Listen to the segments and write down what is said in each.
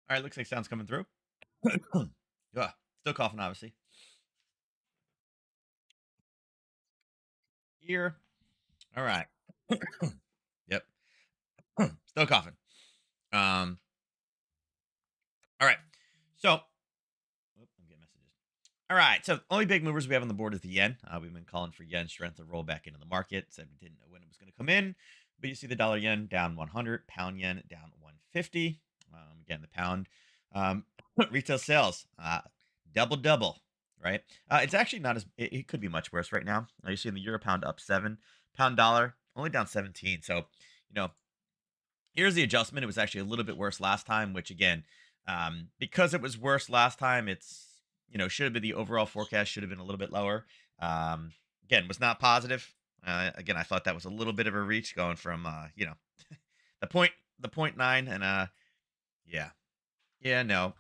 All right, looks like sound's coming through. Yeah, still coughing, obviously. Here. All right. Yep. Still coughing. Um. All right. So, I'm getting messages. All right. So, only big movers we have on the board is the yen. We've been calling for yen strength to roll back into the market. Said we didn't know when it was going to come in, but you see the dollar yen down 100, pound yen down 150. Again, the pound retail sales double double. Right. It's actually not as it could be much worse right now. You see the euro pound up 7, pound dollar only down 17. So you know here's the adjustment. It was actually a little bit worse last time, which again, because it was worse last time, it's should have been the overall forecast should have been a little bit lower. Again, was not positive. Again, I thought that was a little bit of a reach going from the point nine and yeah, yeah, no,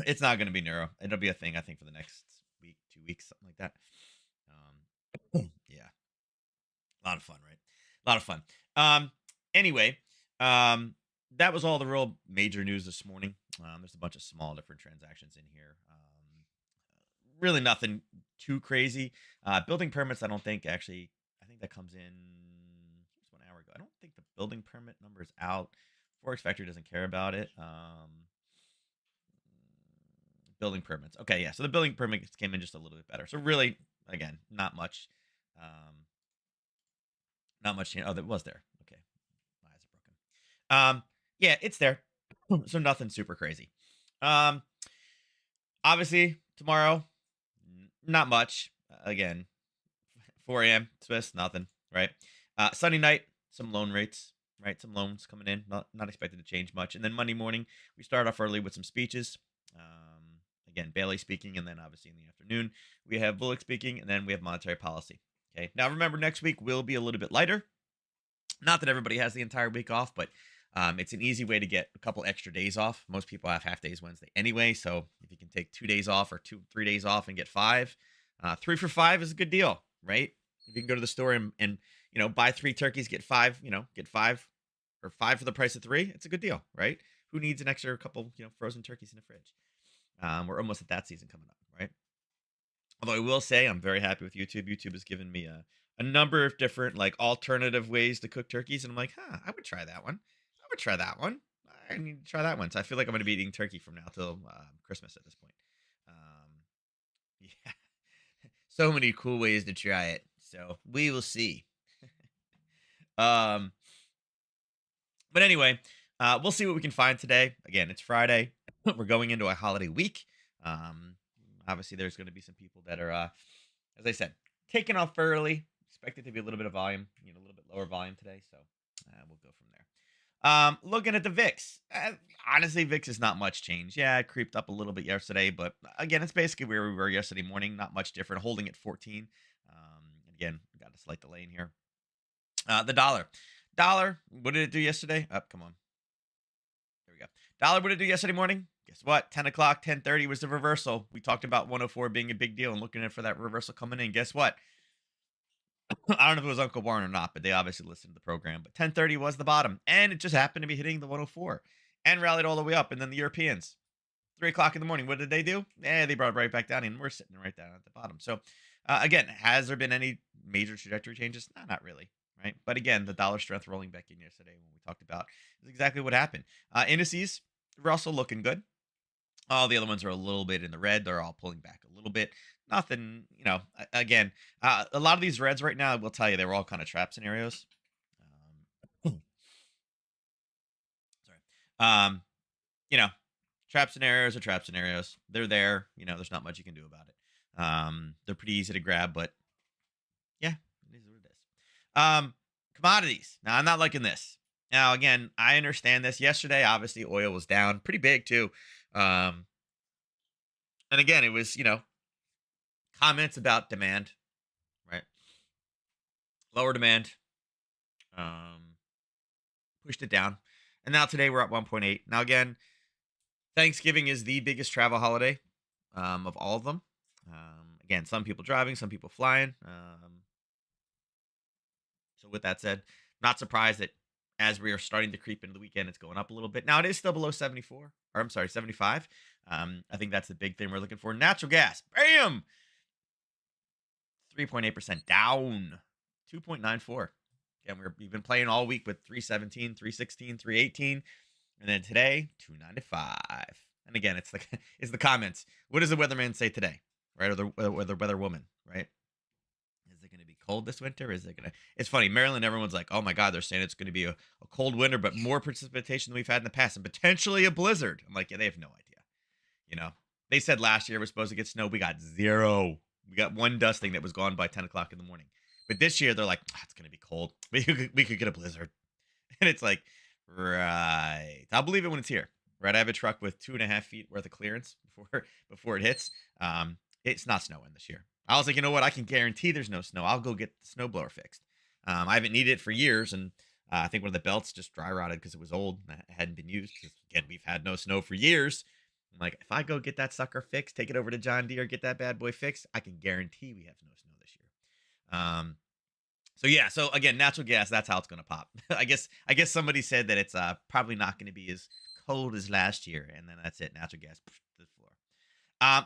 it's not going to be neuro. It'll be a thing I think for the next week, 2 weeks, something like that. Yeah, a lot of fun, right? A lot of fun. Anyway, um, that was all the real major news this morning. There's a bunch of small different transactions in here. Really nothing too crazy. Building permits, I don't think actually. I think that comes in just 1 hour ago. I don't think the building permit number is out. Forex Factory doesn't care about it. Building permits. Okay, yeah. So the building permits came in just a little bit better. So really, again, not much. Not much. Oh, that was there. Okay, my eyes are broken. Yeah, it's there. So nothing super crazy. Um, Obviously tomorrow, not much. Again, 4 a.m. Swiss, nothing. Right. Sunday night, some loan rates. Right, some loans coming in. Not expected to change much. And then Monday morning, we start off early with some speeches. Again, Bailey speaking, and then obviously in the afternoon we have Bullock speaking, and then we have monetary policy. Okay. Now remember, next week will be a little bit lighter. Not that everybody has the entire week off, but it's an easy way to get a couple extra days off. Most people have half days Wednesday anyway, so if you can take 2 days off or 3 days off and get five, 3 for 5 is a good deal, right? If you can go to the store and buy 3 turkeys, get five, get five or five for the price of three, it's a good deal, right? Who needs an extra couple, frozen turkeys in the fridge? We're almost at that season coming up, right? Although I will say I'm very happy with YouTube. YouTube has given me a number of different like alternative ways to cook turkeys, and I'm like, I would try that one. I would try that one. I need to try that one. So I feel like I'm going to be eating turkey from now till Christmas at this point. Um, yeah, so many cool ways to try it. So we will see. Um, but anyway, we'll see what we can find today. Again, it's Friday. We're going into a holiday week. Um, Obviously, there's going to be some people that are, as I said, taking off early. Expect it to be a little bit of volume, a little bit lower volume today. So we'll go from there. Looking at the VIX. Honestly, VIX is not much change. Yeah, it creeped up a little bit yesterday, but again, it's basically where we were yesterday morning. Not much different. Holding at 14. Again, got a slight delay in here. The dollar. Dollar. What did it do yesterday? Up. Come on. There we go. Dollar. What did it do yesterday morning? Guess what? 10 o'clock, 10:30 was the reversal. We talked about 104 being a big deal and looking for that reversal coming in. Guess what? I don't know if it was Uncle Warren or not, but they obviously listened to the program. But 10:30 was the bottom, and it just happened to be hitting the 104 and rallied all the way up. And then the Europeans, 3 o'clock in the morning, what did they do? They brought it right back down, and we're sitting right down at the bottom. So, again, has there been any major trajectory changes? No, not really. Right. But again, the dollar strength rolling back in yesterday when we talked about is exactly what happened. Indices were also looking good. All the other ones are a little bit in the red. They're all pulling back a little bit. Nothing, again, a lot of these reds right now, I will tell you, they were all kind of trap scenarios. Sorry. Um, you know, Trap scenarios are trap scenarios. They're there. There's not much you can do about it. They're pretty easy to grab, but yeah, it is what it is. Commodities. Now, I'm not liking this. Now, again, I understand this. Yesterday, obviously, oil was down pretty big too. Um, and again, it was, comments about demand, right? Lower demand, um, pushed it down. And now today we're at 1.8. Now, again, Thanksgiving is the biggest travel holiday of all of them. Again, some people driving, some people flying. So with that said, not surprised that as we are starting to creep into the weekend, it's going up a little bit. Now it is still below 74, or I'm sorry, 75. I think that's the big thing we're looking for. Natural gas, bam, 3.8% down, 2.94. Again, we've been playing all week with 317, 316, 318, and then today 295. And again, it's like it's the comments. What does the weatherman say today, right? Or the weather woman, right? Is it going to be cold this winter? Is it going to? It's funny. Maryland, everyone's like, "Oh my God, they're saying it's going to be a cold winter, but more precipitation than we've had in the past, and potentially a blizzard." I'm like, yeah, they have no idea. You know, they said last year we're supposed to get snow. We got zero. We got one dusting that was gone by 10 o'clock in the morning. But this year they're like, it's going to be cold. We could get a blizzard, and it's like, right. I'll believe it when it's here. Right. I have a truck with 2.5 feet worth of clearance before it hits. It's not snowing this year. I was like, you know what? I can guarantee there's no snow. I'll go get the snowblower fixed. I haven't needed it for years, and I think one of the belts just dry rotted because it was old and hadn't been used. 'Cause, again, we've had no snow for years. I'm like, if I go get that sucker fixed, take it over to John Deere, get that bad boy fixed, I can guarantee we have no snow this year. So yeah, so again, natural gas, that's how it's gonna pop. I guess somebody said that it's probably not gonna be as cold as last year, and then that's it. Natural gas to the floor.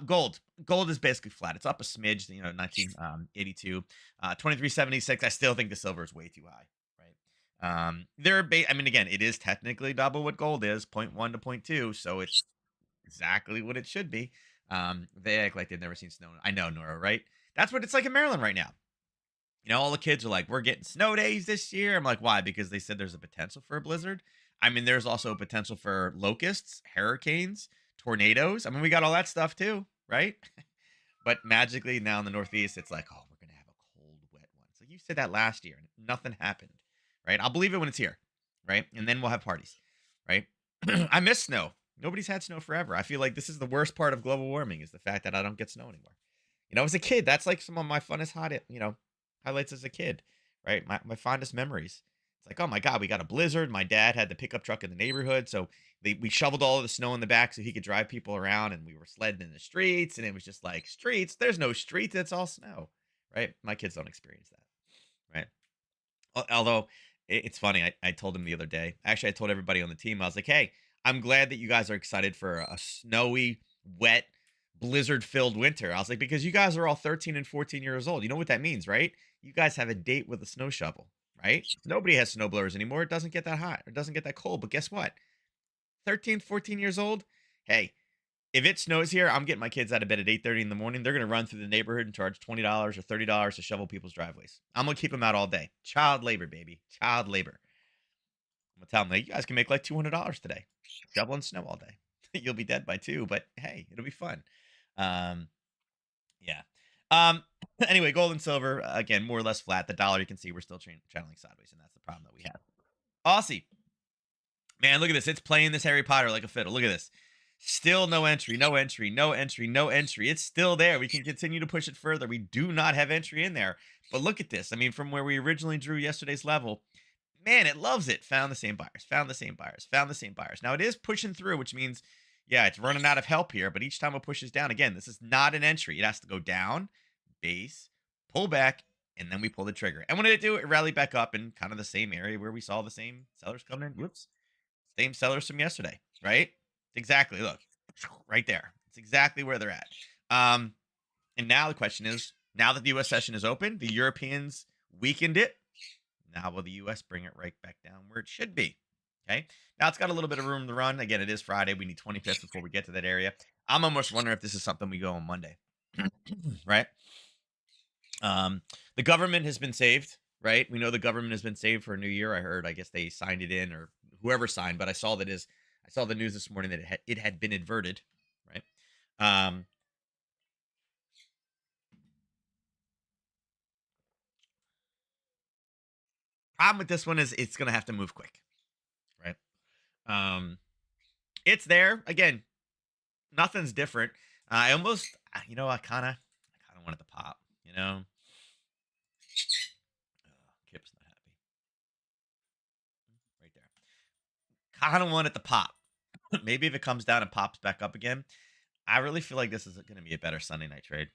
Gold. Gold is basically flat. It's up a smidge, 1982. 2376. I still think the silver is way too high, right? I mean, again, it is technically double what gold is, point 0.1 to point 0.2, so it's exactly what it should be. They act like they've never seen snow. I know, Nora, right? That's what it's like in Maryland right now. All the kids are like, we're getting snow days this year. I'm like, why? Because they said there's a potential for a blizzard. I mean, there's also a potential for locusts, hurricanes, tornadoes. I mean, we got all that stuff too, right? But magically now in the Northeast, it's like, oh, we're going to have a cold, wet one. So you said that last year and nothing happened, right? I'll believe it when it's here, right? And then we'll have parties, right? I miss snow. Nobody's had snow forever. I feel like this is the worst part of global warming is the fact that I don't get snow anymore. As a kid, that's like some of my funnest highlights as a kid, right? My fondest memories. It's like, oh my God, we got a blizzard. My dad had the pickup truck in the neighborhood. So we shoveled all of the snow in the back so he could drive people around, and we were sledding in the streets. And it was just like, streets, there's no streets. It's all snow, right? My kids don't experience that, right? Although it's funny, I told him the other day. Actually, I told everybody on the team. I was like, "Hey, I'm glad that you guys are excited for a snowy, wet, blizzard-filled winter." I was like, "Because you guys are all 13 and 14 years old. You know what that means, right? You guys have a date with a snow shovel, right? Nobody has snowblowers anymore. It doesn't get that hot. It doesn't get that cold. But guess what? 13, 14 years old. Hey, if it snows here, I'm getting my kids out of bed at 8:30 in the morning. They're gonna run through the neighborhood and charge $20 or $30 to shovel people's driveways. I'm gonna keep them out all day. Child labor, baby. Child labor. I'm gonna tell them, like, you guys can make like $200 today, shoveling snow all day. You'll be dead by 2, but hey, it'll be fun. Um, yeah. Um, anyway, gold and silver again, more or less flat. The dollar, you can see we're still channeling sideways, and that's the problem that we have. Aussie, man, look at this. It's playing this Harry Potter like a fiddle. Look at this. Still no entry, no entry, no entry, no entry. It's still there. We can continue to push it further. We do not have entry in there. But look at this. I mean, from where we originally drew yesterday's level, man, it loves it. Found the same buyers, found the same buyers, found the same buyers. Now it is pushing through, which means, yeah, it's running out of help here. But each time it pushes down, again, this is not an entry. It has to go down, base, pull back, and then we pull the trigger. And when it do, it rallied back up in kind of the same area where we saw the same sellers come in. Whoops. Same sellers from yesterday, right? Exactly. Look, right there. It's exactly where they're at. And now the question is, now that the U.S. session is open, the Europeans weakened it. Now will the U.S. bring it right back down where it should be? Okay. Now it's got a little bit of room to run. Again, it is Friday. We need 20 pips before we get to that area. I'm almost wondering if this is something we go on Monday, right? The government has been saved, right? We know the government has been saved for a new year. I heard, I guess they signed it in, or whoever signed, but I saw the news this morning that it had been inverted, right? Problem with this one is it's gonna have to move quick, right? Um, it's there again. Nothing's different. I almost, I kind of wanted to pop. Kip's not happy. Right there. Kind of wanted to pop. Maybe if it comes down and pops back up again, I really feel like this is going to be a better Sunday night trade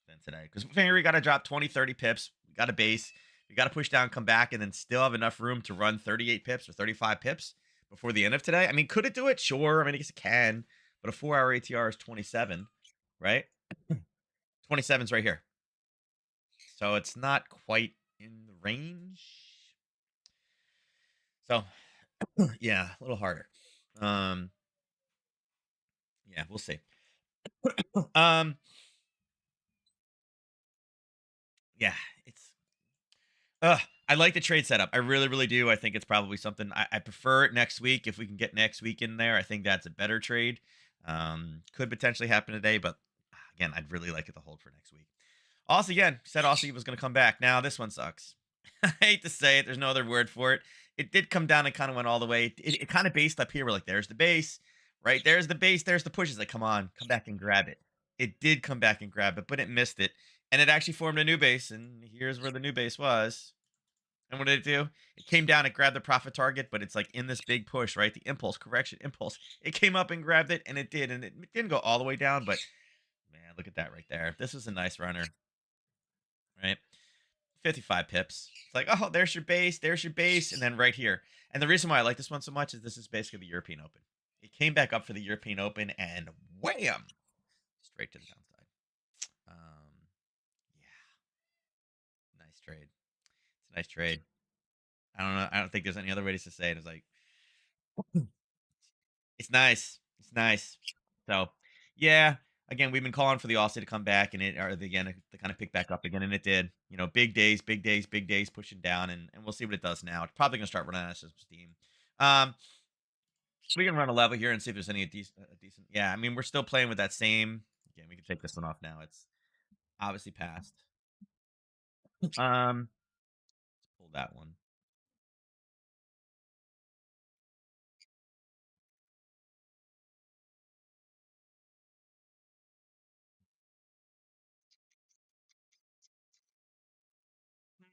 than today. Because we got to drop 20, 30 pips. We got a base. We got to push down, come back, and then still have enough room to run 38 pips or 35 pips before the end of today. I mean, could it do it? Sure. I mean, I guess it can, but a 4 hour ATR is 27, right? 27's right here. So it's not quite in the range. So yeah, a little harder. Um, yeah, we'll see. Um, yeah, it's I like the trade setup. I really, really do. I think it's probably something I prefer it next week. If we can get next week in there, I think that's a better trade. Could potentially happen today, but again, I'd really like it to hold for next week. Also, again, said Aussie was going to come back. Now this one sucks. I hate to say it. There's no other word for it. It did come down and kind of went all the way. It kind of based up here. We're like, there's the base, right? There's the base. There's the push. It's like, come on, come back and grab it. It did come back and grab it, but it missed it. And it actually formed a new base. And here's where the new base was. And what did it do? It came down, it grabbed the profit target, but it's like in this big push, right? The impulse, correction, impulse. It came up and grabbed it, and it did. And it didn't go all the way down, but man, look at that right there. This was a nice runner, right? 55 pips. It's like, oh, there's your base, and then right here. And the reason why I like this one so much is this is basically the European Open. It came back up for the European Open, and wham, straight to the downside. Yeah, nice trade. It's a nice trade. I don't know. I don't think there's any other way to say it. It's like it's nice. It's nice. So, yeah. Again, we've been calling for the Aussie to come back, and again to kind of pick back up again, and it did. You know, big days, big days, big days, pushing down, and we'll see what it does now. It's probably gonna start running out of some steam. Um, we can run a level here and see if there's any decent. Yeah, I mean, we're still playing with that same. Again, we can take this one off now. It's obviously passed. Let's pull that one.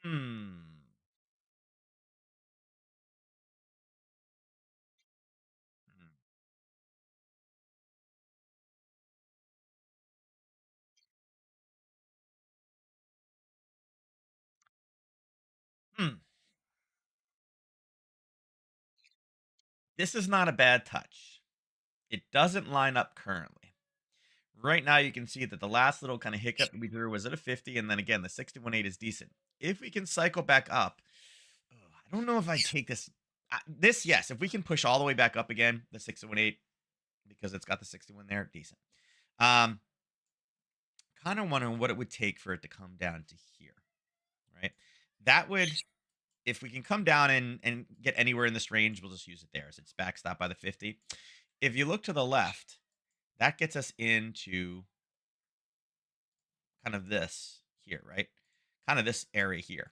Hmm. Hmm. Hmm. This is not a bad touch. It doesn't line up currently. Right now, you can see that the last little kind of hiccup we drew was at a 50, and then again, the 61.8 is decent. If we can cycle back up, I don't know if I take this. This, yes, if we can push all the way back up again, the 61.8, because it's got the 61 there, decent. Um, Kind of wondering what it would take for it to come down to here, right? That would, if we can come down and get anywhere in this range, we'll just use it there. So it's backstopped by the 50. If you look to the left, that gets us into kind of this here, right? Kind of this area here,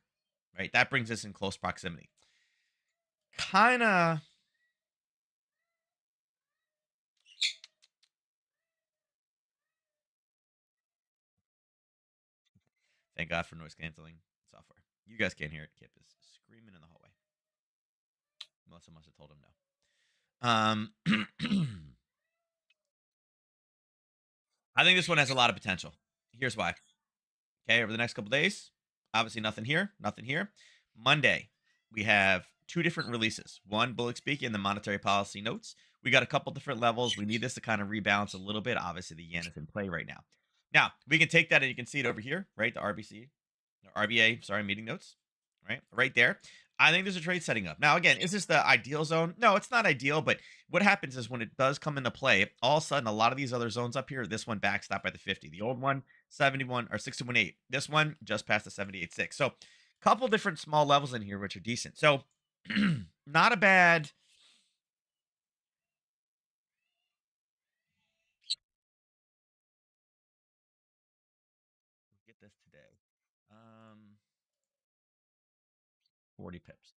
right? That brings us in close proximity. Kind of, thank God for noise canceling software. You guys can't hear it. Kip is screaming in the hallway. Melissa must have told him no. I think this one has a lot of potential. Here's why. Okay, over the next couple days, obviously nothing here, nothing here. Monday, we have two different releases. One, Bullock speaking, and the monetary policy notes. We got a couple different levels. We need this to kind of rebalance a little bit. Obviously, the yen is in play right now. Now, we can take that and you can see it over here, right? The RBC, the RBA, sorry, meeting notes, right? Right there. I think there's a trade setting up. Now, again, is this the ideal zone? No, it's not ideal, but what happens is when it does come into play, all of a sudden, a lot of these other zones up here, this one backstop by the 50. The old one, 71 or 61.8. This one just past the 78.6. So, a couple different small levels in here, which are decent. So, not a bad. Get this today. 40 pips.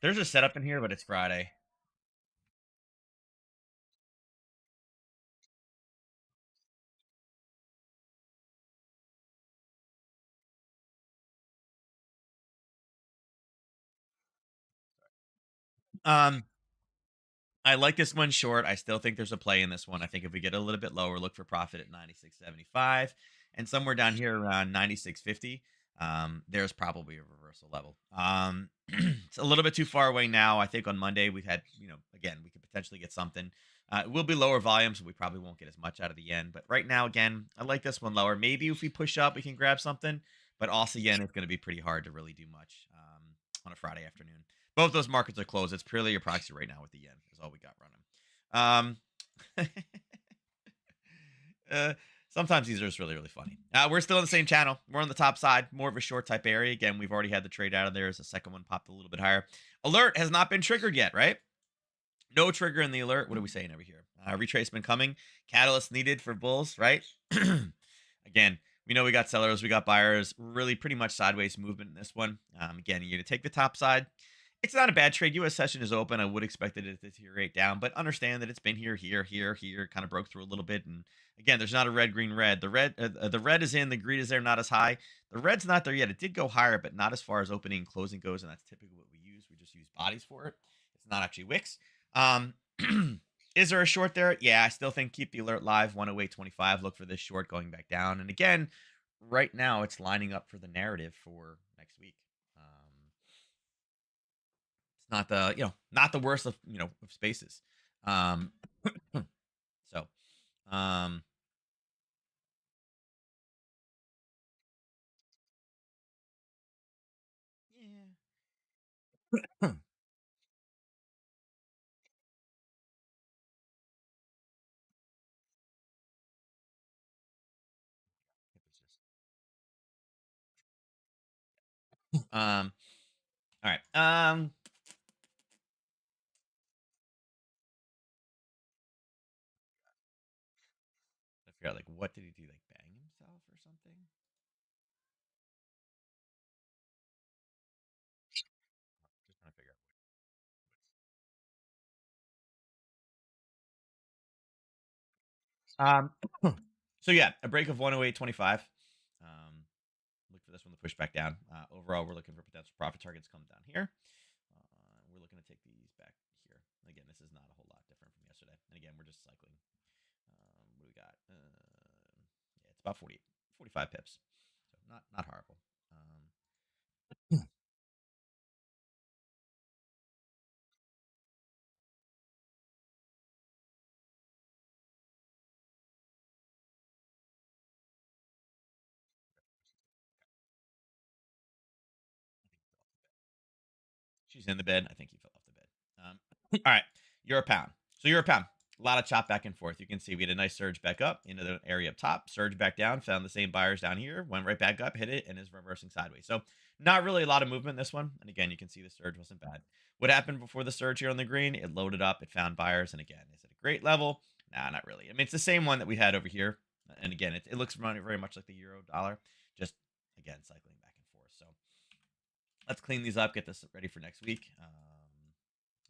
There's a setup in here, but it's Friday. Um, I like this one short. I still think there's a play in this one. I think if we get a little bit lower, look for profit at 96.75 and somewhere down here around 96.50. There's probably a reversal level. It's a little bit too far away now. I think on Monday we've had, again, we could potentially get something. It will be lower volume, so we probably won't get as much out of the yen. But right now, again, I like this one lower. Maybe if we push up, we can grab something. But also, yen is going to be pretty hard to really do much on a Friday afternoon. Both those markets are closed. It's purely your proxy right now with the yen is all we got running. uh, Sometimes these are just really, really funny. We're still in the same channel. We're on the top side, more of a short type area. Again, we've already had the trade out of there as the second one popped a little bit higher. Alert has not been triggered yet, right? No trigger in the alert. What are we saying over here? Retracement coming. Catalyst needed for bulls, right? Again, we know we got sellers, we got buyers. Really, pretty much sideways movement in this one. Again, you're going to take the top side. It's not a bad trade. U.S. session is open. I would expect it to deteriorate down, but understand that it's been here, here, here, here. Kind of broke through a little bit, and again, there's not a red, green, red. The red is in. The green is there, not as high. The red's not there yet. It did go higher, but not as far as opening and closing goes, and that's typically what we use. We just use bodies for it. It's not actually wicks. Um, is there a short there? Yeah, I still think keep the alert live. 108.25. Look for this short going back down, and again, right now it's lining up for the narrative for next week. It's not the not the worst of of spaces. Um, so um, yeah. It was just all right. I figure out like what did he do? Like bang himself or something? Just trying to figure out. So yeah, a break of 108.25. Um, Look for this one to push back down. Overall, we're looking for potential profit targets come down here. We're looking to take these back here. Again, this is not a whole lot different from yesterday. And again, we're just cycling. What do we got? Yeah, it's about 45 pips. So not horrible. She's in the bed. I think he fell off the bed. All right, you're a pound. So you're a pound. A lot of chop back and forth. You can see we had a nice surge back up into the area up top, surge back down, found the same buyers down here, went right back up, hit it, and is reversing sideways. So not really a lot of movement in this one. And again, you can see the surge wasn't bad. What happened before the surge here on the green? It loaded up, it found buyers, and again, is it a great level? Nah, not really. I mean, it's the same one that we had over here. And again, it looks very much like the euro dollar, just again cycling back and forth. So let's clean these up, get this ready for next week. And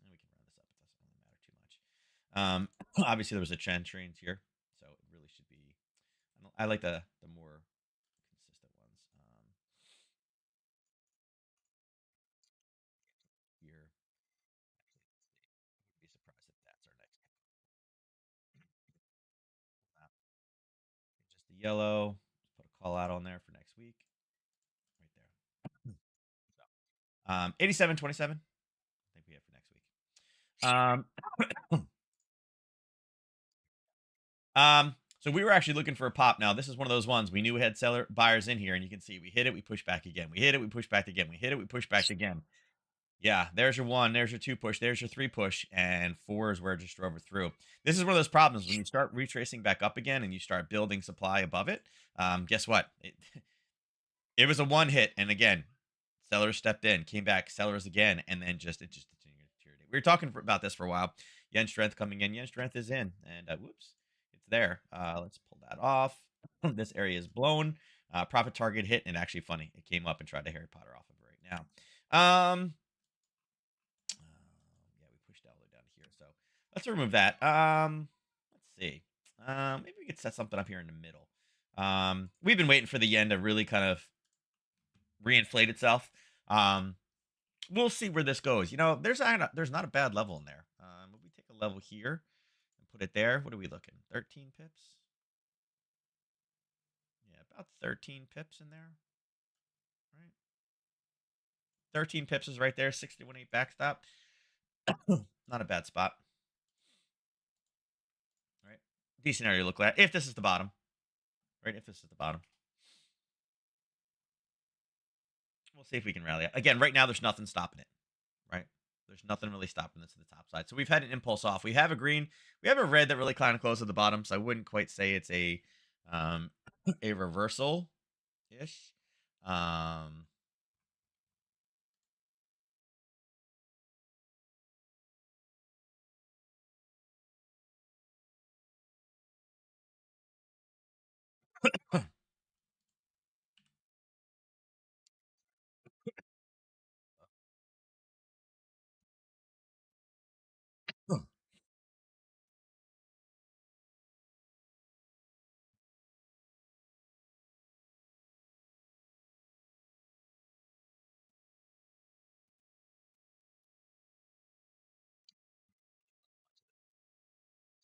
we can round this up. It doesn't really matter too much. Obviously, there was a trend trains here, so it really should be. I like the more consistent ones. Here, actually, let's see. I wouldn't be surprised if that's our next map. Just the yellow. Just put a call out on there for next week, right there. So, 87.27. I think we have for next week. So we were actually looking for a pop. Now this is one of those ones we knew we had seller buyers in here, and you can see we hit it, we push back again, we hit it, we push back again, we hit it, we push back again. Yeah, there's your one, there's your two push, there's your three push, and four is where it just drove it through. This is one of those problems when you start retracing back up again and you start building supply above it. Guess what? It was a one hit, and again, sellers stepped in, came back, sellers again, and then it just deteriorated. We were talking about this for a while. Yen strength coming in, yen strength is in, and whoops, it's there. Let's pull that off. This area is blown. Profit target hit, and actually funny, it came up and tried to Harry Potter off of it right now. Yeah, we pushed all the way down to here, so let's remove that. Let's see. Maybe we could set something up here in the middle. We've been waiting for the yen to really kind of reinflate itself. We'll see where this goes. There's not a bad level in there. If we take a level here and put it there, what are we looking? 13 pips. Yeah, about 13 pips in there, right? 13 pips is right there. 61.8 backstop. Not a bad spot, right? Decent area to look at if this is the bottom, right? If this is the bottom, we'll see if we can rally it. Again, right now there's nothing stopping it, right? There's nothing really stopping this to the top side. So we've had an impulse off. We have a green. We have a red that really kind of close at the bottom. So I wouldn't quite say it's um, a reversal ish. Um,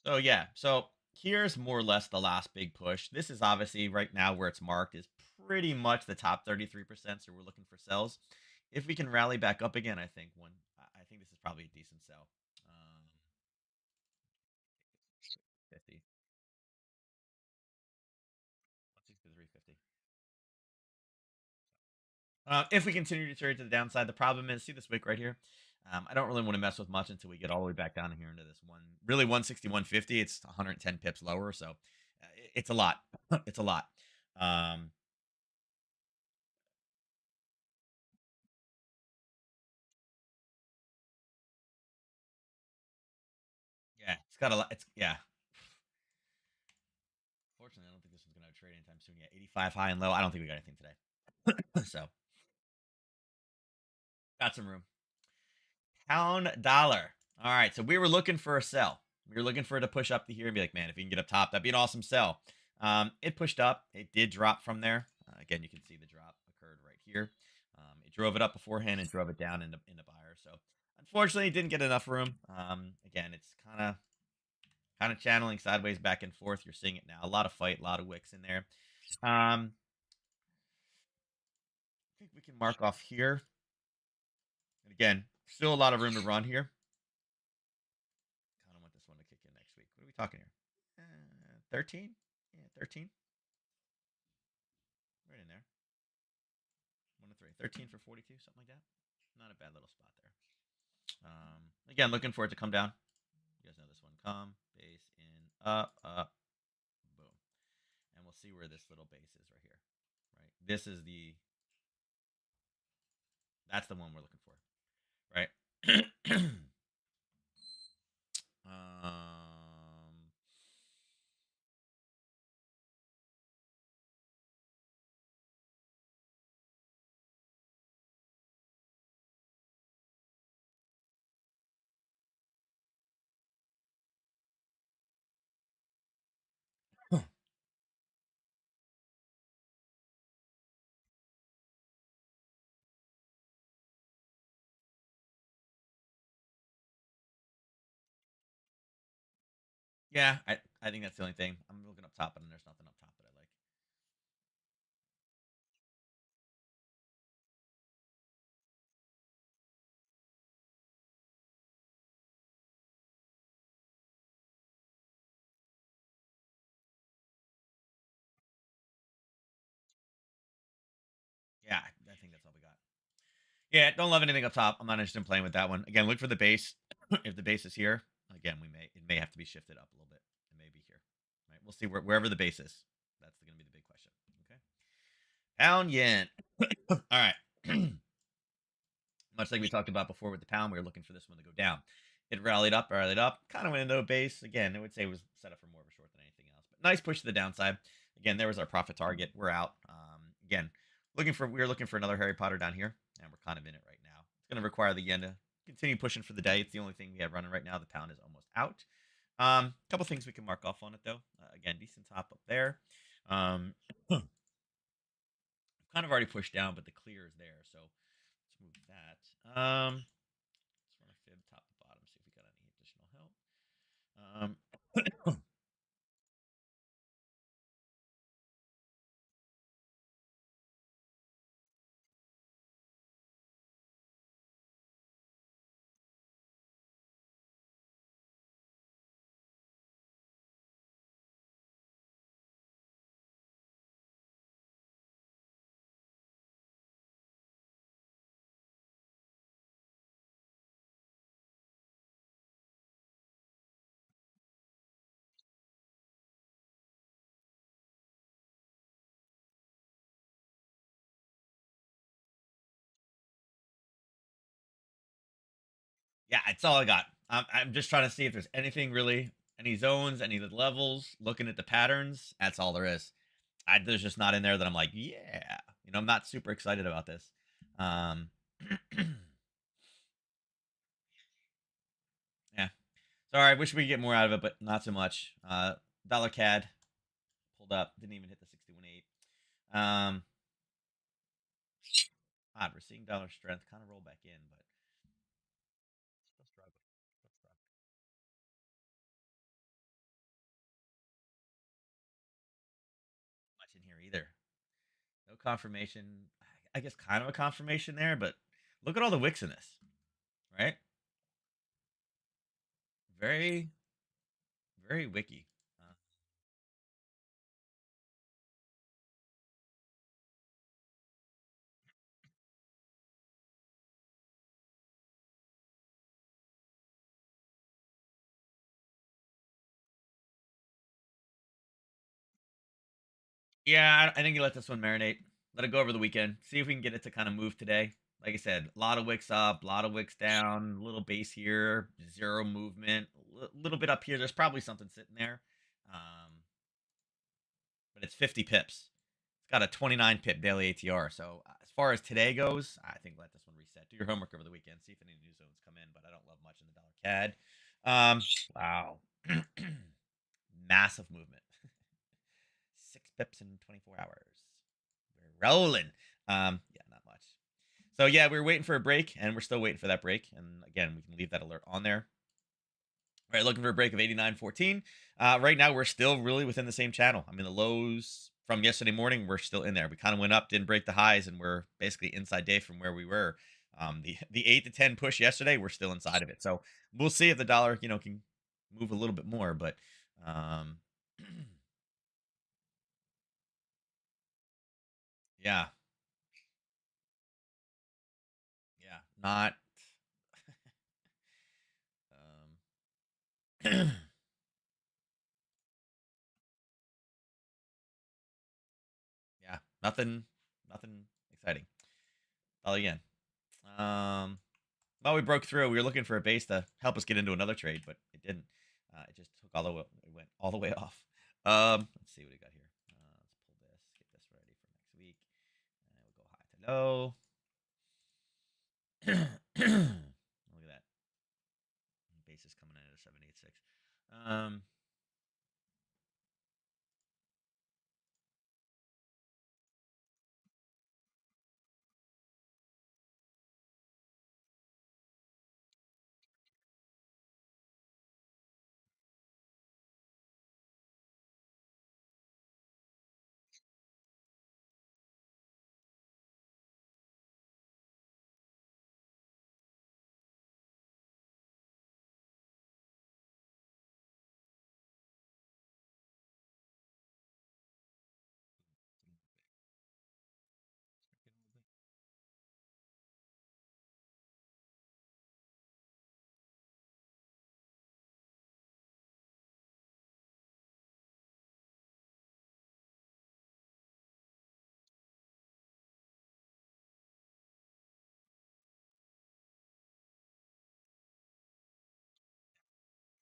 so yeah, so here's more or less the last big push. This is obviously right now where it's marked is pretty much the top 33%. So we're looking for sells. If we can rally back up again, I think this is probably a decent sell. 50, 163.50. If we continue to trade to the downside, the problem is, see this wick right here? I don't really want to mess with much until we get all the way back down here into this one. Really, 161.50. It's 110 pips lower, so it's a lot. It's a lot. Um, yeah, it's got a lot. It's yeah. Fortunately, I don't think this one's going to trade anytime soon. Yeah, 85 high and low. I don't think we got anything today. So got some room. Pound dollar. All right, so we were looking for a sell. We were looking for it to push up to here and be like, man, if you can get up top, that'd be an awesome sell. It pushed up. It did drop from there. Again, you can see the drop occurred right here. It drove it up beforehand and drove it down into buyer. So unfortunately, it didn't get enough room. Again, it's kind of channeling sideways back and forth. You're seeing it now. A lot of fight, a lot of wicks in there. I think we can mark off here. And again, still a lot of room to run here. Kind of want this one to kick in next week. What are we talking here? 13? Yeah, 13. Right in there. 1 to 3. 13 for 42, something like that. Not a bad little spot there. Again, looking for it to come down. You guys know this one. Come, base, in, up, boom. And we'll see where this little base is right here. Right? This is that's the one we're looking for. Right? um, yeah, I think that's the only thing. I'm looking up top and there's nothing up top that I like. Yeah, I think that's all we got. Yeah, don't love anything up top. I'm not interested in playing with that one. Again, look for the base. If the base is here, again, it may have to be shifted up a little bit. It may be here. Right? We'll see wherever the base is. That's going to be the big question. Okay. Pound yen. All right. Much like we talked about before with the pound, we were looking for this one to go down. It rallied up, kind of went into a base. Again, I would say it was set up for more of a short than anything else. But nice push to the downside. Again, there was our profit target. We're out. Again, we were looking for another Harry Potter down here, and we're kind of in it right now. It's going to require the yen to continue pushing for the day. It's the only thing we have running right now. The pound is almost out. Couple things we can mark off on it though. Again, decent top up there. Kind of already pushed down, but the clear is there. So let's move that. Let's run a fib top to bottom, see if we got any additional help. Yeah, it's all I got. I'm just trying to see if there's anything really, any zones, any of the levels. Looking at the patterns, that's all there is. There's just not in there that I'm like, yeah, I'm not super excited about this. Um, yeah, sorry. I wish we could get more out of it, but not so much. Dollar CAD pulled up, didn't even hit the 61.8. Odd, we're seeing dollar strength kind of roll back in, but still struggling. Still struggling. Much in here either. No confirmation. I guess kind of a confirmation there, but look at all the wicks in this, right? Very, very wicky. Yeah, I think you let this one marinate. Let it go over the weekend. See if we can get it to kind of move today. Like I said, a lot of wicks up, a lot of wicks down, a little base here, zero movement, a little bit up here. There's probably something sitting there. But it's 50 pips. It's got a 29 pip daily ATR. So as far as today goes, I think let this one reset. Do your homework over the weekend. See if any new zones come in, but I don't love much in the dollar CAD. Wow. Massive movement. 6 pips in 24 hours. We're rolling. Yeah, not much. So yeah, we were waiting for a break, and we're still waiting for that break. And again, we can leave that alert on there. All right, looking for a break of 89.14. Right now, we're still really within the same channel. I mean, the lows from yesterday morning, we're still in there. We kind of went up, didn't break the highs, and we're basically inside day from where we were. The 8 to 10 push yesterday, we're still inside of it. So we'll see if the dollar, can move a little bit more. But yeah, yeah, not. Um, yeah, nothing exciting. Oh, again. Um, well, we broke through. We were looking for a base to help us get into another trade, but it didn't. It just took all the way. It went all the way off. Let's see what we got here. Let's pull this. Get this ready for next week. And we'll go high to low. Look at that. Base is coming in at a 786. Um,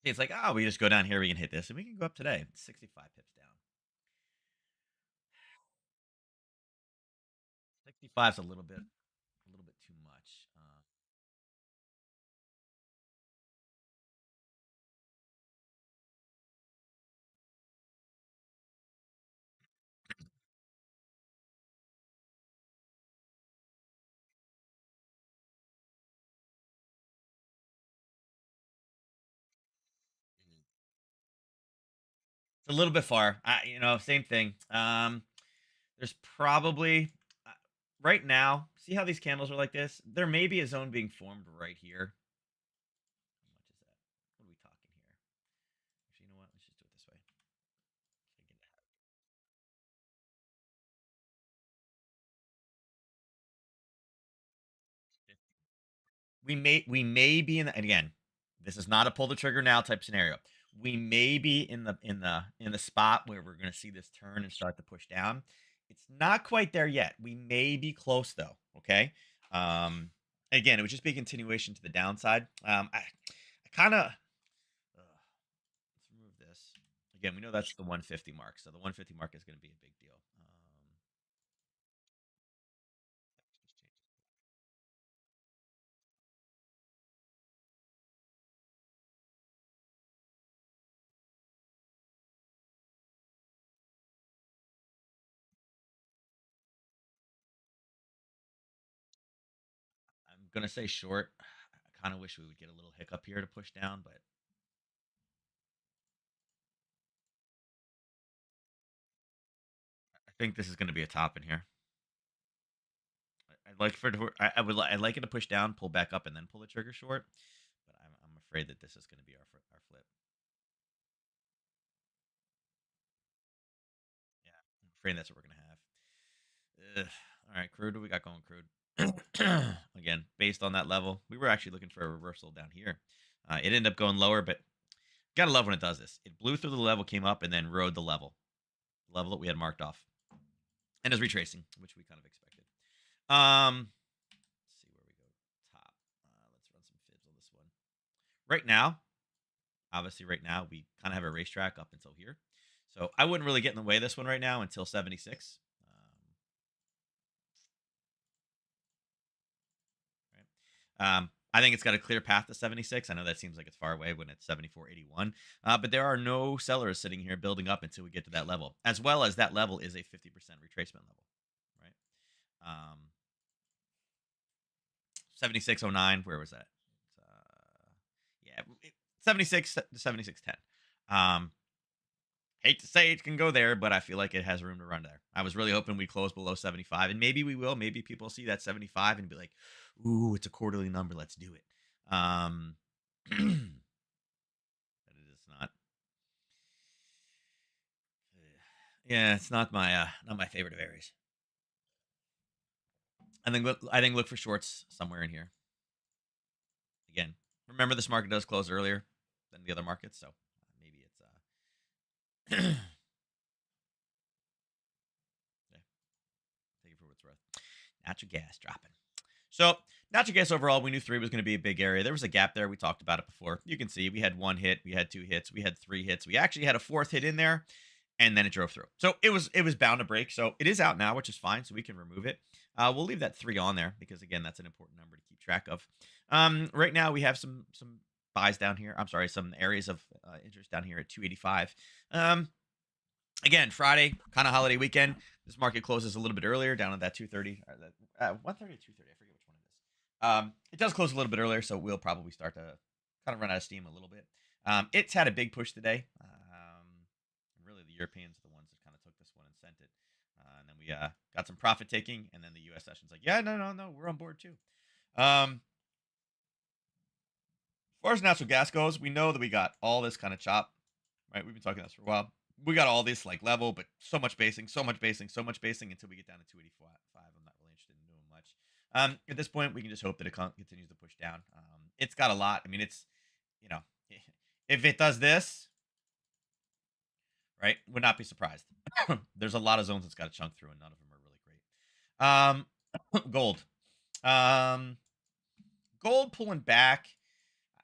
it's like, oh, we just go down here. We can hit this, and we can go up today. 65 pips down. 65 is a little bit too much. It's a little bit far. Same thing. There's probably uh, right now. See how these candles are like this? There may be a zone being formed right here. How much is that? What are we talking here? Actually, you know what? Let's just do it this way. We may be in the, and again, this is not a pull the trigger now type scenario. We may be in the spot where we're going to see this turn and start to push down. It's not quite there yet. We may be close though. Okay. Um, Again, it would just be a continuation to the downside. I kind of let's remove this. Again, we know that's the 150 mark, so the 150 mark is going to be a big deal. I'm gonna say short. I kind of wish we would get a little hiccup here to push down, but I think this is going to be a top in here. I'd like for it to, I'd like it to push down, pull back up, and then pull the trigger short. But I'm afraid that this is going to be our flip. Yeah, I'm afraid that's what we're gonna have. Ugh. All right, crude. What we got going, crude? Again, based on that level, we were actually looking for a reversal down here. It ended up going lower, but gotta love when it does this. It blew through the level, came up, and then rode the level that we had marked off, and is retracing, which we kind of expected. Let's see where we go. Top. Let's run some fibs on this one. Right now, obviously, right now we kind of have a racetrack up until here, so I wouldn't really get in the way of this one right now until 76. Right. I think it's got a clear path to 76. I know that seems like it's far away when it's 74.81, but there are no sellers sitting here building up until we get to that level, as well as that level is a 50% retracement level, right? 7609. Where was that? Yeah, 76 to 7610. Um, Hate to say it can go there, but I feel like it has room to run there. I was really hoping we close below 75, and maybe we will. Maybe people see that 75 and be like, "Ooh, it's a quarterly number. Let's do it." But it is not. Yeah, it's not my favorite of areas. I think look for shorts somewhere in here. Again, remember this market does close earlier than the other markets, so maybe it's yeah, take it for what it's worth. Natural gas dropping. So natural gas overall, we knew three was going to be a big area. There was a gap there. We talked about it before. You can see we had one hit, we had two hits, we had three hits. We actually had a fourth hit in there, and then it drove through. So it was bound to break. So it is out now, which is fine. So we can remove it. We'll leave that three on there because again, that's an important number to keep track of. Right now we have some buys down here. I'm sorry, some areas of interest down here at 285. Again, Friday, kind of holiday weekend. This market closes a little bit earlier, down at that 230, or that 130 to 230. I forget which one it is. It does close a little bit earlier, so we'll probably start to kind of run out of steam a little bit. It's had a big push today. Really, the Europeans are the ones that kind of took this one and sent it. And then we got some profit taking, and then the U.S. session's like, yeah, no, no, no, we're on board too. As far as natural gas goes, we know that we got all this kind of chop, right? We've been talking about this for a while. We got all this like level, but so much basing, so much basing, so much basing until we get down to 285. I'm not really interested in doing much. At this point, we can just hope that it continues to push down. It's got a lot. I mean, it's, you know, if it does this, right, would not be surprised. There's a lot of zones it's got to chunk through, and none of them are really great. Gold. Um, Gold pulling back.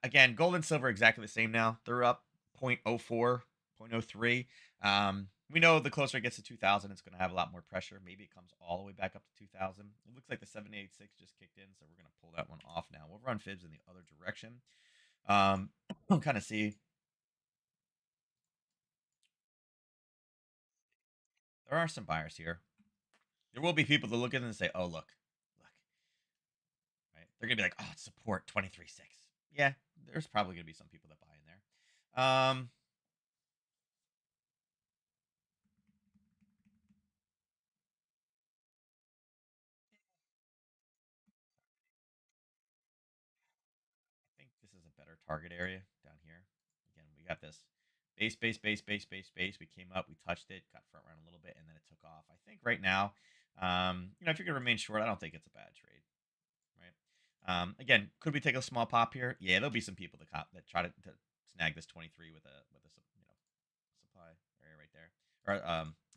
Again, gold and silver exactly the same now. They're up 0.04, 0.03. We know the closer it gets to 2000, it's going to have a lot more pressure. Maybe it comes all the way back up to 2000. It looks like the 786 just kicked in, so we're going to pull that one off now. We'll run fibs in the other direction. We'll kind of see. There are some buyers here. There will be people that look at it and say, oh, look. Right? They're going to be like, oh, it's support 23.6. Yeah, there's probably going to be some people that buy in there. a better target area down here. Again, we got this base. We came up, we touched it, got front run a little bit, and then it took off. I think right now, if you're gonna remain short, I don't think it's a bad trade, right? Again, could we take a small pop here? Yeah, there'll be some people that try to snag this 23 with a supply area right there, or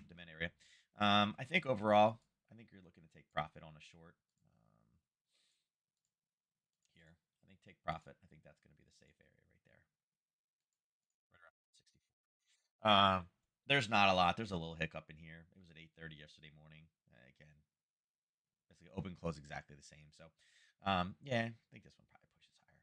demand area. I think overall, I think you're looking to take profit on a short here. I think take profit. I think that's going to be the safe area right there, right around 64. There's not a lot. There's a little hiccup in here. It was at 8:30 yesterday morning. Again, it's like open close exactly the same. So, yeah, I think this one probably pushes higher.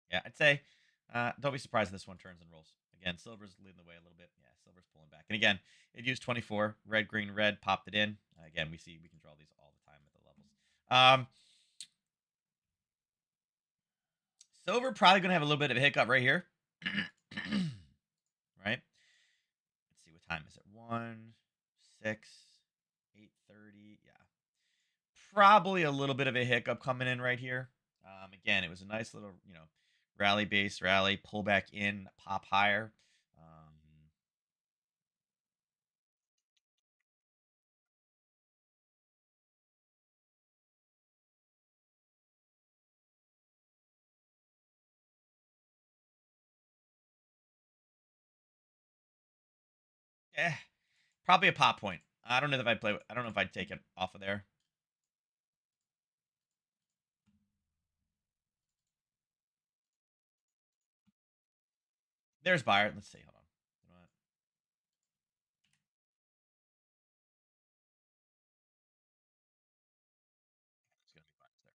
Yeah, I'd say don't be surprised if this one turns and rolls. Again, silver's leading the way a little bit. Yeah, silver's pulling back. And again, it used 24, red, green, red, popped it in. Again, we can draw these all the time at the levels. Silver probably going to have a little bit of a hiccup right here. Right? Let's see, what time is it? 1, 6, 8:30. Yeah. Probably a little bit of a hiccup coming in right here. Again, it was a nice little, rally base rally, pull back in, pop higher. Yeah, probably a pop point. I don't know if I'd play. I don't know if I'd take it off of there. There's buyer. Let's see. Hold on. You know what? It's gonna be buyers there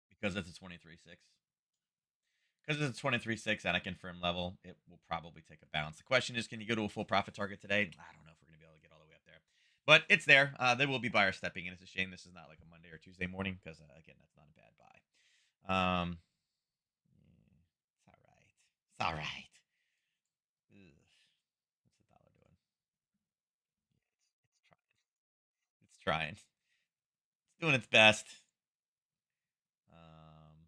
because it's a 23-6. Because it's a 23-6 at a confirmed level, it will probably take a bounce. The question is, can you go to a full profit target today? I don't know if we're going to be able to get all the way up there. But it's there. There will be buyers stepping in. It's a shame this is not like a Monday or Tuesday morning because, again, that's not a bad buy. It's all right. It's all right. Ugh. What's the dollar doing? It's trying. It's trying. It's doing its best. Um,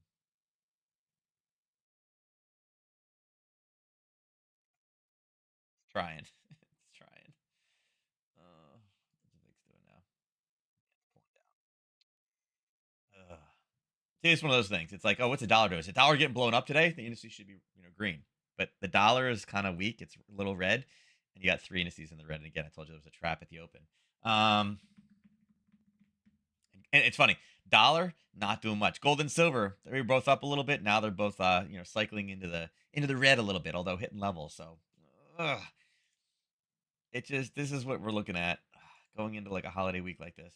it's trying. It's trying. What's the VIX doing now? Pulling down. Ugh. See, it's one of those things. It's like, oh, what's a dollar doing? Is a dollar getting blown up today? The industry should be, green. But the dollar is kind of weak. It's a little red, and you got three indices in the red. And again, I told you there was a trap at the open. And it's funny, dollar not doing much. Gold and silver, they're both up a little bit. Now they're both, cycling into the red a little bit, although hitting levels. So, ugh, this is what we're looking at going into like a holiday week like this.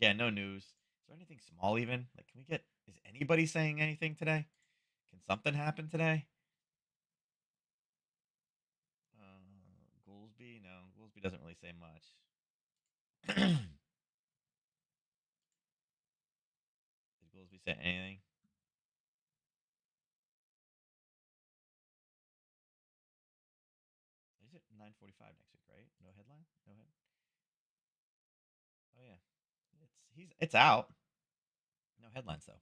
Yeah, no news. Is there anything small even? Like, can we get? Is anybody saying anything today? Can something happen today? Goolsby? No, Goolsby doesn't really say much. Did Goolsby say anything? Is it 9:45 next week? Right? No headline. No head. Oh yeah, it's out. No headlines though.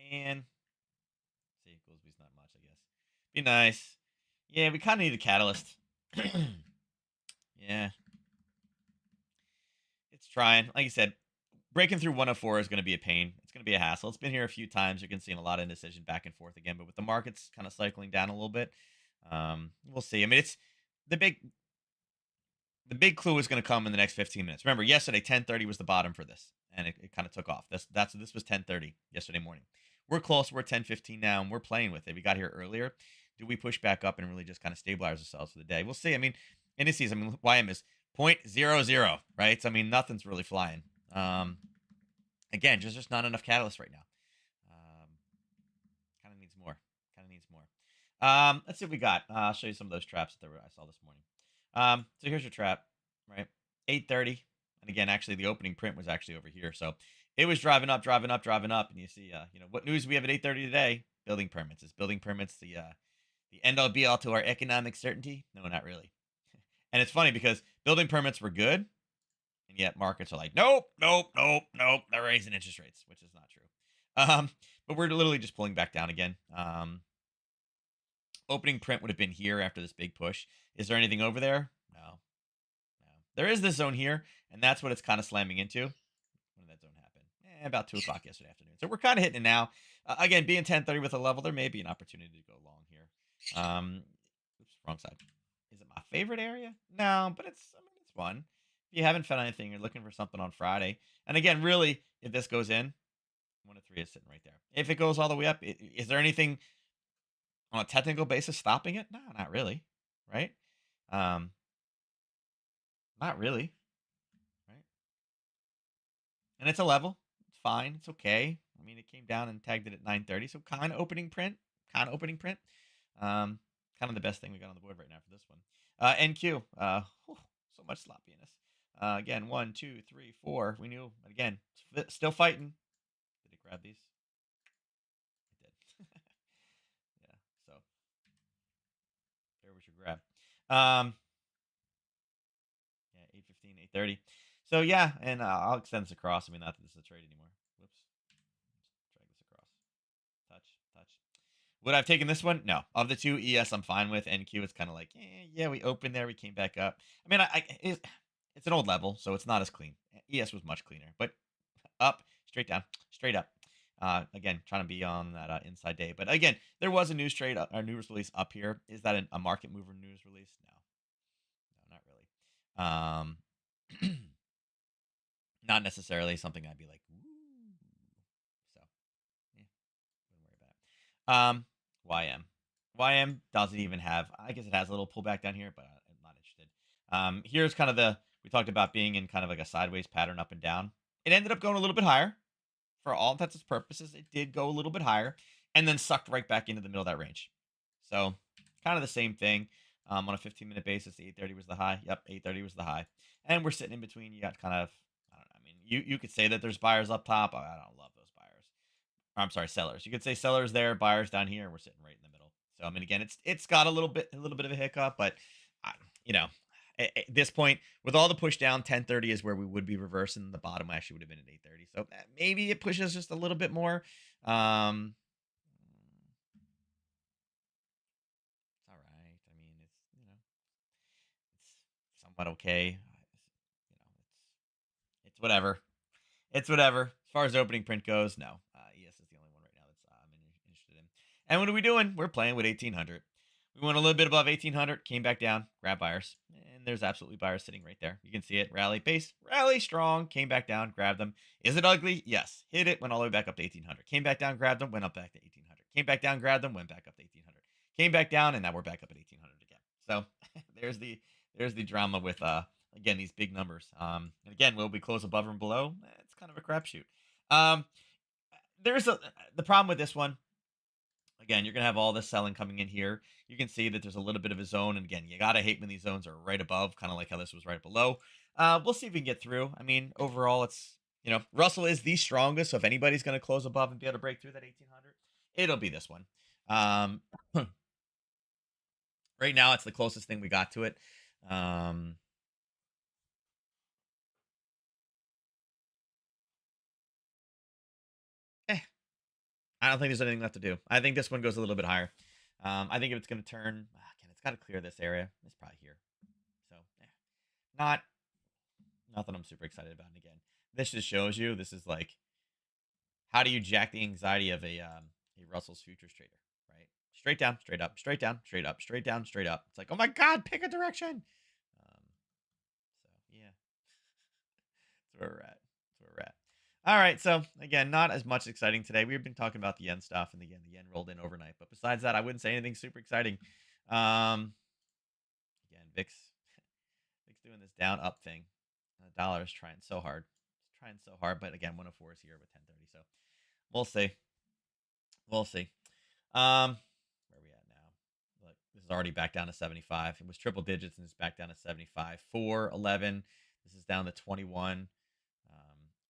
And see, Goolsby's not much, I guess. Be nice. Yeah, we kind of need a catalyst. Yeah, it's trying. Like you said, breaking through 104 is going to be a pain. It's going to be a hassle. It's been here a few times. You can see a lot of indecision back and forth again, but with the markets kind of cycling down a little bit, we'll see. I mean, it's the big the big clue is going to come in the next 15 minutes. Remember, yesterday 10:30 was the bottom for this, and it kind of took off. This was 10:30 yesterday morning. We're close. We're 10:15 now, and we're playing with it. We got here earlier. Do we push back up and really just kind of stabilize ourselves for the day? We'll see. I mean, indices. I mean, YM is 0.00, right? So, I mean, nothing's really flying. Again, just not enough catalyst right now. Um, Kind of needs more. Kind of needs more. Let's see what we got. I'll show you some of those traps that I saw this morning. So here's your trap, right? 8:30, and again, actually, the opening print was actually over here, so it was driving up, and you see, what news we have at 8:30 today? Building permits. Is building permits the end all be all to our economic certainty? No, not really. And it's funny because building permits were good, and yet markets are like, nope, nope, nope, nope. They're raising interest rates, which is not true. Um, but we're literally just pulling back down again. Opening print would have been here after this big push. Is there anything over there? No, no. There is this zone here, and that's what it's kind of slamming into. When did that zone happen? About 2 o'clock yesterday afternoon. So we're kind of hitting it now. Again, being 1030 with a level, there may be an opportunity to go long here. Oops, wrong side. Is it my favorite area? No, but it's one. If you haven't found anything, you're looking for something on Friday. And again, really, if this goes in, 1 to 3 is sitting right there. If it goes all the way up, is there anything on a technical basis stopping it? No, not really. Right? Um, not really. Right? And it's a level. It's fine. It's okay. I mean, it came down and tagged it at 930. So kind of opening print. Kind of opening print. Kind of the best thing we got on the board right now for this one. NQ. So much sloppiness. Again, 1, 2, 3, 4. We knew. But again, still fighting. Did it grab these? It did. Yeah. So there was your grab. Yeah, 8:15, 8:30. So yeah, and I'll extend this across. I mean, not that this is a trade anymore. Whoops. Drag this across. Touch, touch. Would I've taken this one? No. Of the two, ES I'm fine with. NQ it's kind of like, yeah, we opened there, we came back up. I mean, it's an old level, so it's not as clean. ES was much cleaner, but up, straight down, straight up. Again, trying to be on that inside day. But again, there was a news trade, or news release up here. Is that a market mover news release? No, not really. Not necessarily something I'd be like, ooh. So, yeah, wouldn't worry about it. YM. YM doesn't even have, I guess it has a little pullback down here, but I'm not interested. Here's kind of we talked about being in kind of like a sideways pattern up and down. It ended up going a little bit higher. For all intents and purposes, it did go a little bit higher and then sucked right back into the middle of that range. So, kind of the same thing on a 15-minute basis. 8:30 was the high. Yep, 8:30 was the high. And we're sitting in between. You got kind of, I don't know. I mean, you could say that there's buyers up top. I don't love those buyers. I'm sorry, sellers. You could say sellers there, buyers down here, and we're sitting right in the middle. So I mean, again, it's got a little bit of a hiccup, but I, you know, at this point, with all the push down, 10:30 is where we would be reversing. The bottom actually would have been at 8:30. So maybe it pushes just a little bit more. Um, it's all right. I mean, it's somewhat okay. It's whatever. It's whatever. As far as opening print goes, no. ES is the only one right now that's I'm interested in. And what are we doing? We're playing with 1800. We went a little bit above 1800, came back down, grab buyers. And there's absolutely buyers sitting right there. You can see it. Rally, base, rally strong, came back down, grabbed them. Is it ugly? Yes. Hit it, went all the way back up to 1800. Came back down, grabbed them, went up back to 1800. Came back down, grabbed them, went back up to 1800. Came back down, and now we're back up at 1800 again. So there's the drama with again these big numbers. And again, will we close above and below? It's kind of a crapshoot. Um, there's the problem with this one. Again, you're gonna have all this selling coming in here. You can see that there's a little bit of a zone, and again, you gotta hate when these zones are right above, kind of like how this was right below. We'll see if we can get through. I mean, overall, it's Russell is the strongest. So if anybody's gonna close above and be able to break through that 1800, it'll be this one. Um, right now, it's the closest thing we got to it. Um, eh, I don't think there's anything left to do. I think this one goes a little bit higher. I think if it's going to turn, again, it's got to clear this area. It's probably here. So, not nothing I'm super excited about. And again, this just shows you this is like how do you jack the anxiety of a Russell's futures trader, right? Straight down, straight up, straight down, straight up, straight down, straight up. It's like, oh my god, pick a direction. So yeah, that's where we're at. That's where we're at. All right. So again, not as much exciting today. We've been talking about the yen stuff, and again, the yen rolled in overnight. But besides that, I wouldn't say anything super exciting. Um, again, VIX doing this down up thing. The dollar is trying so hard. It's trying so hard. But again, 104 is here with 1030. So we'll see. We'll see. Where are we at now? Look, this is already back down to 75. It was triple digits and it's back down to 75. 4, 11. This is down to 21.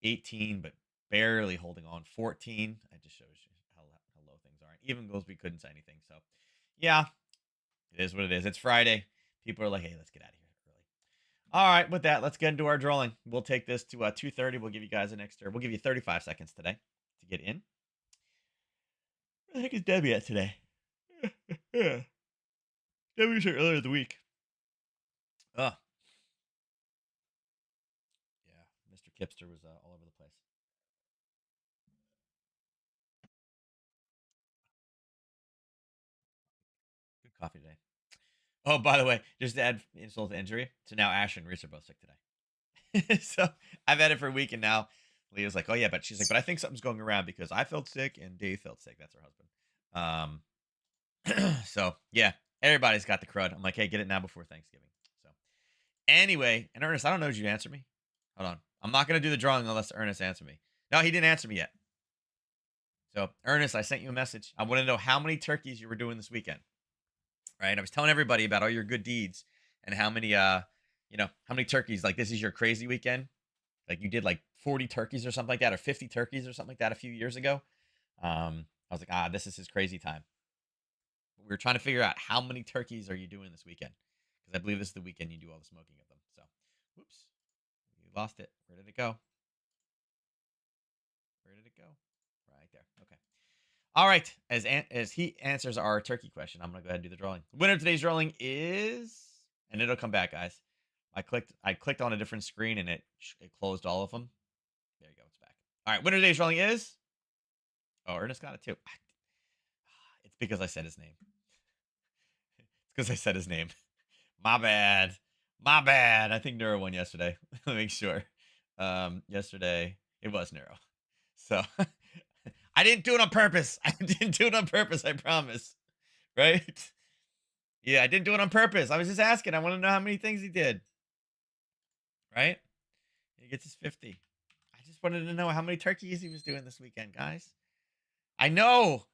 18, but barely holding on. 14. It just shows you how low things are. And even goes, we couldn't say anything. So, yeah, it is what it is. It's Friday. People are like, hey, let's get out of here All right, with that, let's get into our drawing. We'll take this to 2:30. We'll give you guys an extra. We'll give you 35 seconds today to get in. Where the heck is Debbie at today? Yeah, Debbie was here earlier in the week. Oh, yeah. Mr. Kipster was all over the place. Good coffee today. Oh, by the way, just to add insult to injury, so now Ash and Reese are both sick today. So I've had it for a week, and now Leah's like, "Oh yeah," but she's like, "But I think something's going around because I felt sick and Dave felt sick." That's her husband. So yeah, everybody's got the crud. I'm like, "Hey, get it now before Thanksgiving." So anyway, and Ernest, I don't know. Did you answer me? Hold on. I'm not gonna do the drawing unless Ernest answer me. No, he didn't answer me yet. So Ernest, I sent you a message. I want to know how many turkeys you were doing this weekend. Right? I was telling everybody about all your good deeds and how many how many turkeys, like this is your crazy weekend. Like you did like 40 turkeys or something like that, or 50 turkeys or something like that a few years ago. I was like, this is his crazy time. But we were trying to figure out how many turkeys are you doing this weekend? Because I believe this is the weekend you do all the smoking of them. So whoops. We lost it. Where did it go? Where did it go? Right there. Okay. All right. As he answers our turkey question, I'm gonna go ahead and do the drawing. The winner of today's drawing is, and it'll come back, guys. I clicked on a different screen and it closed all of them. There you go. It's back. All right. Winner of today's drawing is. Oh, Ernest got it too. It's because I said his name. It's because I said his name. My bad. My bad. I think Neuro won yesterday. Let me make sure. Yesterday it was Neuro. So I didn't do it on purpose. I didn't do it on purpose. I promise. Right? Yeah, I didn't do it on purpose. I was just asking. I want to know how many things he did. Right? He gets his 50. I just wanted to know how many turkeys he was doing this weekend, guys. I know.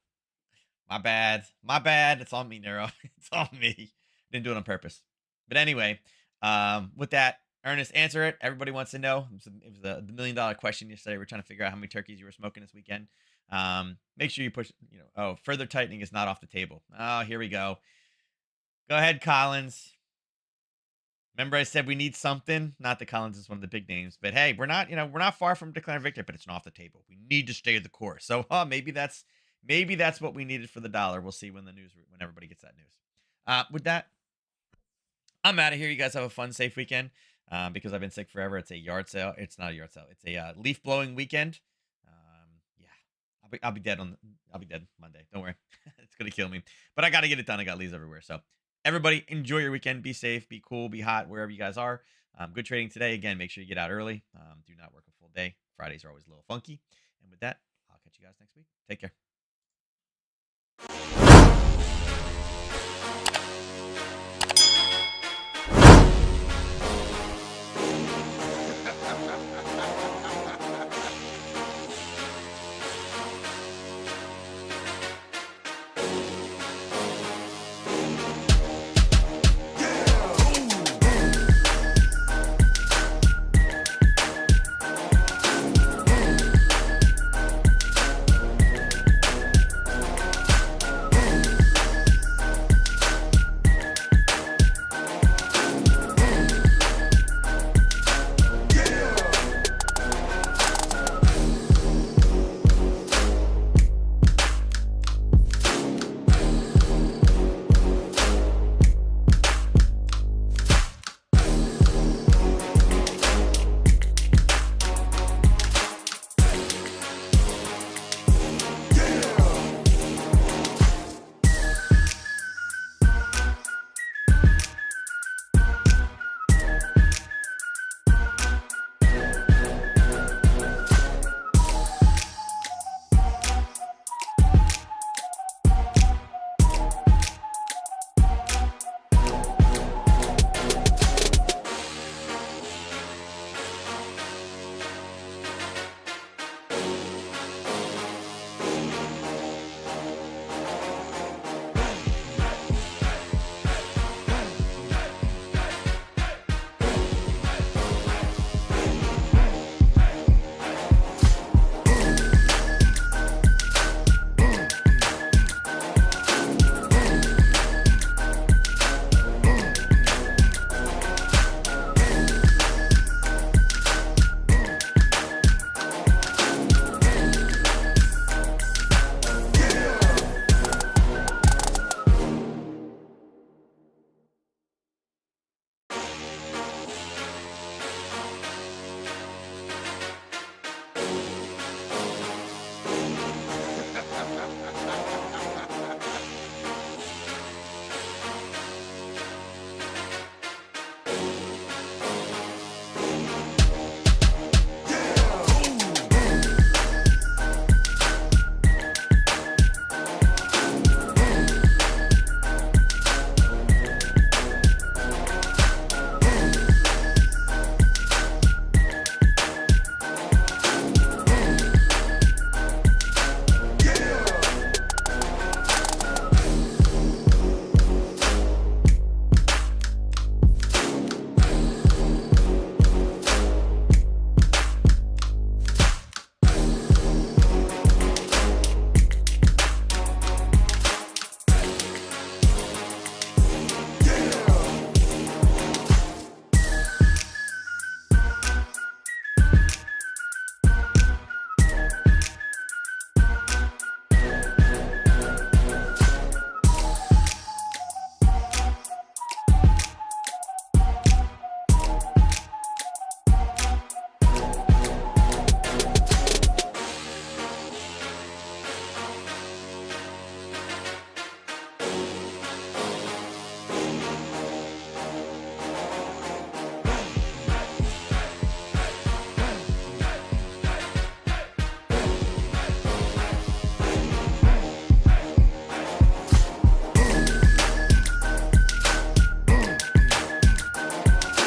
My bad. My bad. It's on me, Neuro. It's on me. Didn't do it on purpose. But anyway, with that, Ernest, answer it. Everybody wants to know. It was the $1 million question yesterday. We're trying to figure out how many turkeys you were smoking this weekend. Make sure you push, further tightening is not off the table. Oh, here we go. Go ahead, Collins. Remember I said we need something? Not that Collins is one of the big names, but hey, we're not far from declaring victory, but it's not off the table. We need to stay the course. So maybe that's what we needed for the dollar. We'll see when everybody gets that news. With that, I'm out of here. You guys have a fun, safe weekend. Because I've been sick forever. It's a yard sale. It's not a yard sale. It's a leaf blowing weekend. Yeah, I'll be dead Monday. Don't worry, it's gonna kill me. But I got to get it done. I got leaves everywhere. So everybody, enjoy your weekend. Be safe. Be cool. Be hot wherever you guys are. Good trading today. Again, make sure you get out early. Do not work a full day. Fridays are always a little funky. And with that, I'll catch you guys next week. Take care.